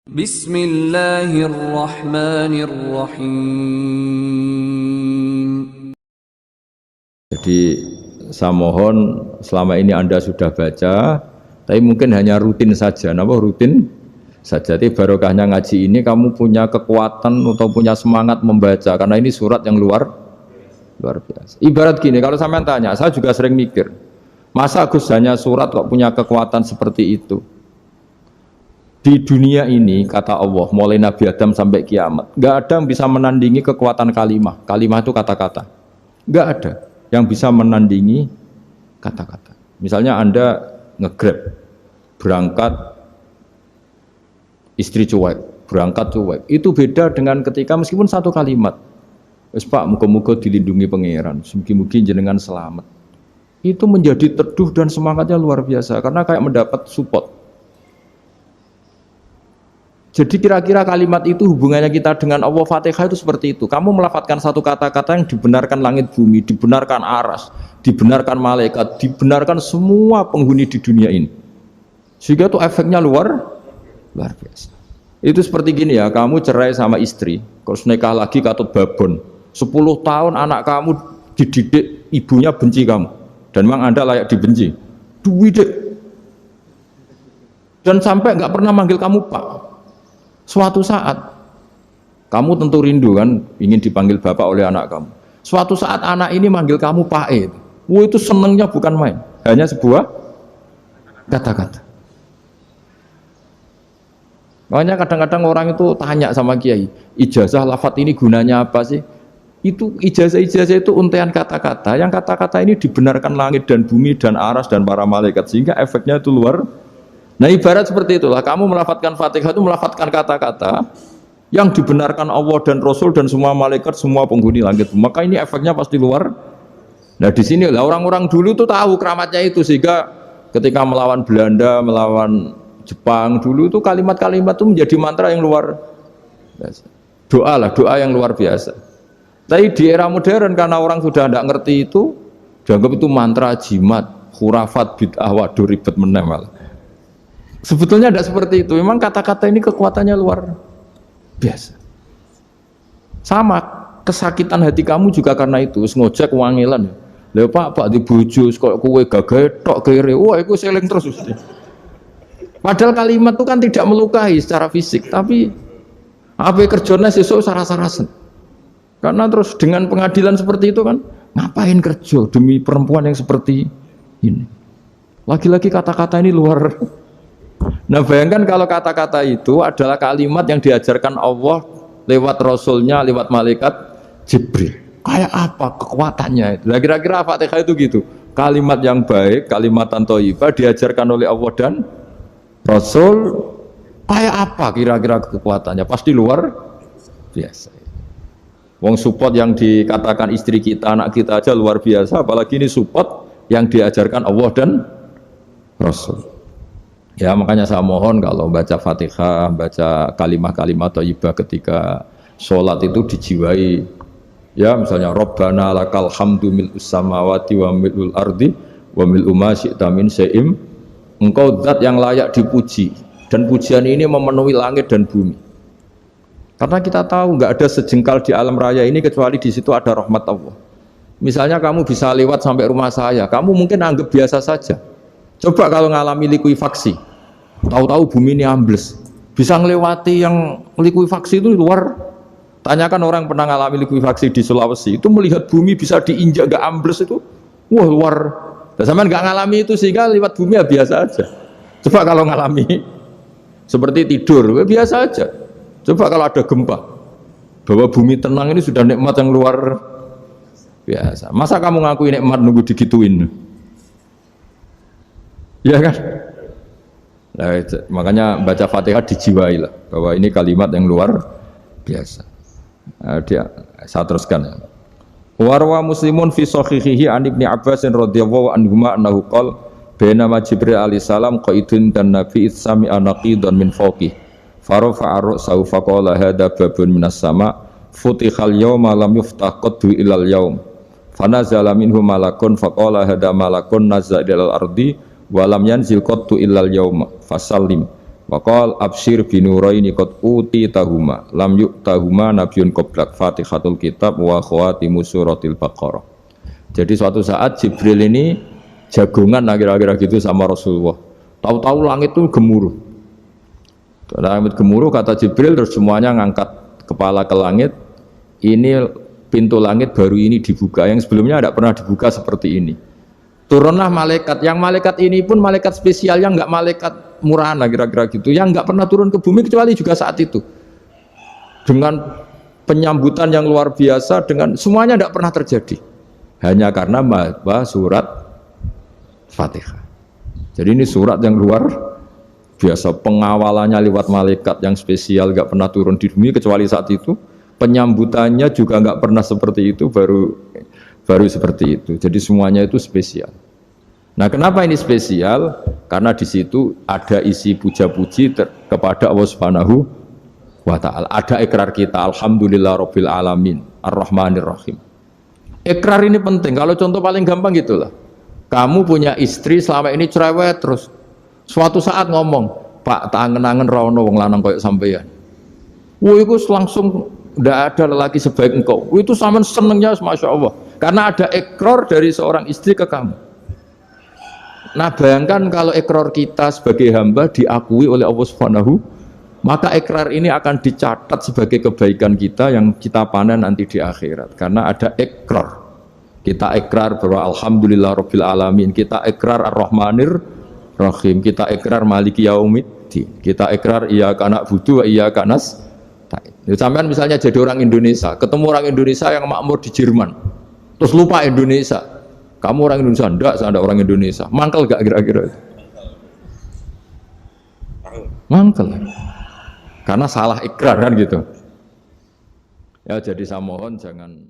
Bismillahirrahmanirrahim. Jadi saya mohon selama ini Anda sudah baca, tapi mungkin hanya rutin saja. Kenapa rutin saja? Jadi barokahnya ngaji ini kamu punya kekuatan atau punya semangat membaca, karena ini surat yang luar biasa. Ibarat gini, kalau sampean tanya, saya juga sering mikir, masa Gus hanya surat kok punya kekuatan seperti itu? Di dunia ini, kata Allah, mulai Nabi Adam sampai kiamat, nggak ada yang bisa menandingi kekuatan kalimah. Kalimah itu kata-kata. Nggak ada yang bisa menandingi kata-kata. Misalnya Anda nge-grab, berangkat, istri cuek, berangkat cuek. Itu beda dengan ketika meskipun satu kalimat, wes Pak, muga-muga dilindungi pangeran, mugi-mugi jenengan selamat. Itu menjadi teduh dan semangatnya luar biasa, karena kayak mendapat support. Jadi kira-kira kalimat itu hubungannya kita dengan Allah, Fatihah itu seperti itu. Kamu melafadzkan satu kata-kata yang dibenarkan langit bumi, dibenarkan aras, dibenarkan malaikat, dibenarkan semua penghuni di dunia ini. Sehingga itu efeknya luar biasa. Itu seperti gini ya, kamu cerai sama istri, terus nikah lagi katut babon. 10 tahun anak kamu dididik, ibunya benci kamu. Dan memang Anda layak dibenci. Duwidek. Dan sampai nggak pernah manggil kamu Pak. Suatu saat, kamu tentu rindu kan, ingin dipanggil bapak oleh anak kamu. Suatu saat anak ini manggil kamu Pak E. Wah, itu senengnya bukan main, hanya sebuah kata-kata. Makanya kadang-kadang orang itu tanya sama kiai, ijazah lafadz ini gunanya apa sih? Itu ijazah-ijazah itu untaian kata-kata, yang kata-kata ini dibenarkan langit dan bumi dan aras dan para malaikat, sehingga efeknya itu luar. Nah ibarat seperti itulah, kamu melafadzkan Fatihah itu melafadzkan kata-kata yang dibenarkan Allah dan Rasul dan semua malaikat, semua penghuni langit. Maka ini efeknya pasti luar. Nah di sini lah orang-orang dulu tuh tahu keramatnya itu, sehingga ketika melawan Belanda, melawan Jepang dulu itu kalimat-kalimat itu menjadi mantra yang luar biasa. Doa lah, doa yang luar biasa. Tapi di era modern karena orang sudah tidak ngerti itu, dianggap itu mantra, jimat, khurafat, bid'ah, waduh ribet menemal. Sebetulnya tidak seperti itu. Memang kata-kata ini kekuatannya luar biasa. Sama kesakitan hati kamu juga karena itu. Ngojek wangilan. Lha Pak di bojo kok kowe gagah tok kere. Wah, iku seling terus. Padahal kalimat itu kan tidak melukai secara fisik, tapi apa kerjanya sesuk saras-sarasen. Karena terus dengan pengadilan seperti itu kan, ngapain kerja demi perempuan yang seperti ini? Lagi-lagi kata-kata ini luar. Nah bayangkan kalau kata-kata itu adalah kalimat yang diajarkan Allah lewat Rasulnya, lewat malaikat Jibril. Kayak apa kekuatannya itu? Nah, kira-kira Fatihah itu gitu. Kalimat yang baik, kalimatan thayyibah diajarkan oleh Allah dan Rasul. Kayak apa kira-kira kekuatannya? Pasti luar biasa. Wong support yang dikatakan istri kita, anak kita aja luar biasa. Apalagi ini support yang diajarkan Allah dan Rasul. Ya makanya saya mohon kalau baca Fatihah, baca kalimat-kalimat thayyibah ketika sholat itu dijiwai. Ya misalnya Rabbana lakal hamdu mil'us samawati wa mil'ul ardi wa mil'u ma syi'ta min syai'im. Engkau zat yang layak dipuji, dan pujian ini memenuhi langit dan bumi. Karena kita tahu nggak ada sejengkal di alam raya ini kecuali di situ ada rahmat Allah. Misalnya kamu bisa lewat sampai rumah saya, kamu mungkin anggap biasa saja. Coba kalau ngalami likuifaksi, tahu-tahu bumi ini ambles, bisa ngelewati yang likuifaksi itu luar. Tanyakan orang pernah ngalami likuifaksi di Sulawesi, itu melihat bumi bisa diinjak gak ambles itu, wah luar. Dan sampean nggak ngalami itu sehingga lewat bumi ya biasa aja. Coba kalau ngalami seperti tidur, ya biasa aja. Coba kalau ada gempa, bahwa bumi tenang ini sudah nikmat yang luar biasa. Masa kamu ngakui nikmat nunggu digituin? Ya kan? Nah, makanya baca Fatihah dijiwai lah bahwa ini kalimat yang luar biasa. Nah, saya teruskan. Warwa Muslimun fi sahihihi an Ibnu Abbas radhiyallahu anhuma annahu qala bainama Jibril alaihi salam qaidun dan Nabi itsami anaqidan min fawqi farafa'a ra'sahu faqala hadza babun minas sama futihal yawma lam yuftah qaddu ilal yaum fanazala minhu malakun faqala hadza malakun nazza ilal ardi walam yanzil qattu illal yauma fasallim Waqal absyir binuraini qad uti tahuma lam yu'tahuma nabiyyun qablak Fatihatul Kitab wa khawatimus suratil Baqarah. Jadi suatu saat Jibril ini jagongan kira-kira gitu sama Rasulullah. Tahu-tahu langit itu gemuruh. Langit gemuruh kata Jibril, terus semuanya ngangkat kepala ke langit. Ini pintu langit baru ini dibuka, yang sebelumnya tidak pernah dibuka seperti ini. Turunlah malaikat, yang malaikat ini pun malaikat spesial, yang nggak malaikat murahan kira-kira gitu, yang nggak pernah turun ke bumi kecuali juga saat itu. Dengan penyambutan yang luar biasa, dengan semuanya tidak pernah terjadi. Hanya karena membaca surat Fatihah. Jadi ini surat yang luar biasa, pengawalannya lewat malaikat yang spesial, nggak pernah turun di bumi kecuali saat itu. Penyambutannya juga nggak pernah seperti itu, baru seperti itu. Jadi semuanya itu spesial. Nah, kenapa ini spesial? Karena di situ ada isi puja-puji kepada Allah Subhanahu wa Ta'ala. Ada ikrar kita, alhamdulillah rabbil alamin, ar-rahmanir rahim. Ikrar ini penting. Kalau contoh paling gampang gitulah. Kamu punya istri selama ini cerewet terus. Suatu saat ngomong, "Pak, tak angen-angen ra ono wong lanang koyo sampeyan." Wah, itu langsung tidak ada lelaki sebaik engkau. Itu sama senengnya, masya Allah. Karena ada ikrar dari seorang istri ke kamu. Nah, bayangkan kalau ikrar kita sebagai hamba diakui oleh Allah Subhanahu, maka ikrar ini akan dicatat sebagai kebaikan kita yang kita panen nanti di akhirat. Karena ada ikrar. Kita ikrar bahwa alhamdulillah rabbil alamin. Kita ikrar ar-rahmanir rahim. Kita ikrar maliki yaumiddin. Kita ikrar iyyaka na'budu wa iyyaka nasta'in. Sampean misalnya jadi orang Indonesia, ketemu orang Indonesia yang makmur di Jerman, terus lupa Indonesia. Kamu orang Indonesia, enggak, saya ada orang Indonesia. Mangkel gak kira-kira? Mangkel. Karena salah ikrar kan gitu. Ya, jadi saya mohon jangan